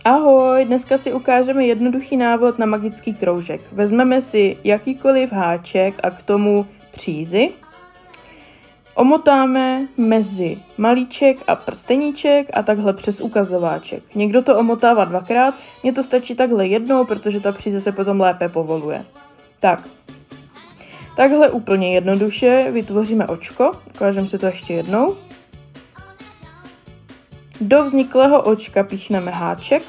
Ahoj, dneska si ukážeme jednoduchý návod na magický kroužek. Vezmeme si jakýkoliv háček a k tomu přízy. Omotáme mezi malíček a prsteníček a takhle přes ukazováček. Někdo to omotává dvakrát, mně to stačí takhle jednou, protože ta příze se potom lépe povoluje. Takhle úplně jednoduše vytvoříme očko, ukážeme si to ještě jednou. Do vzniklého očka píchneme háček.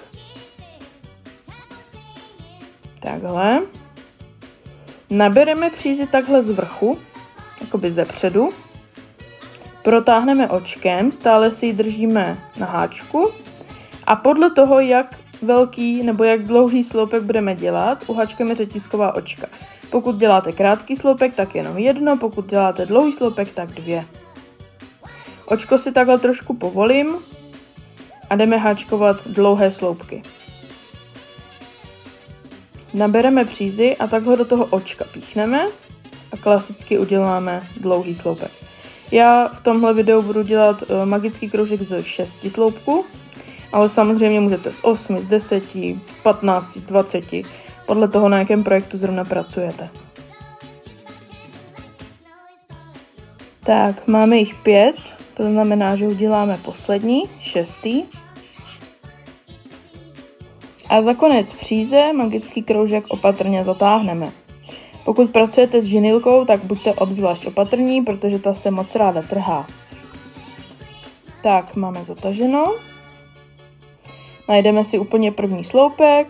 Takhle. Nabereme přízi takhle z vrchu, jakoby ze předu. Protáhneme očkem, stále si ji držíme na háčku. A podle toho, jak velký nebo jak dlouhý sloupek budeme dělat, uháčkujeme řetízková očka. Pokud děláte krátký sloupek, tak jenom jedno, pokud děláte dlouhý sloupek, tak 2. Očko si takhle trošku povolím a jdeme háčkovat dlouhé sloupky. Nabereme přízi a takhle do toho očka píchneme a klasicky uděláme dlouhý sloupek. Já v tomhle videu budu dělat magický kroužek ze 6 sloupků, ale samozřejmě můžete z 8, z 10, z 15, z 20, podle toho, na jakém projektu zrovna pracujete. Tak, máme jich 5, to znamená, že uděláme poslední, 6. A za konec příze magický kroužek opatrně zatáhneme. Pokud pracujete s žinilkou, tak buďte obzvlášť opatrní, protože ta se moc ráda trhá. Tak, máme zataženo. Najdeme si úplně první sloupek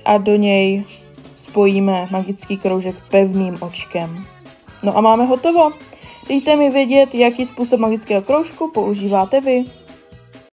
a do něj spojíme magický kroužek pevným očkem. No a máme hotovo. Dejte mi vědět, jaký způsob magického kroužku používáte vy.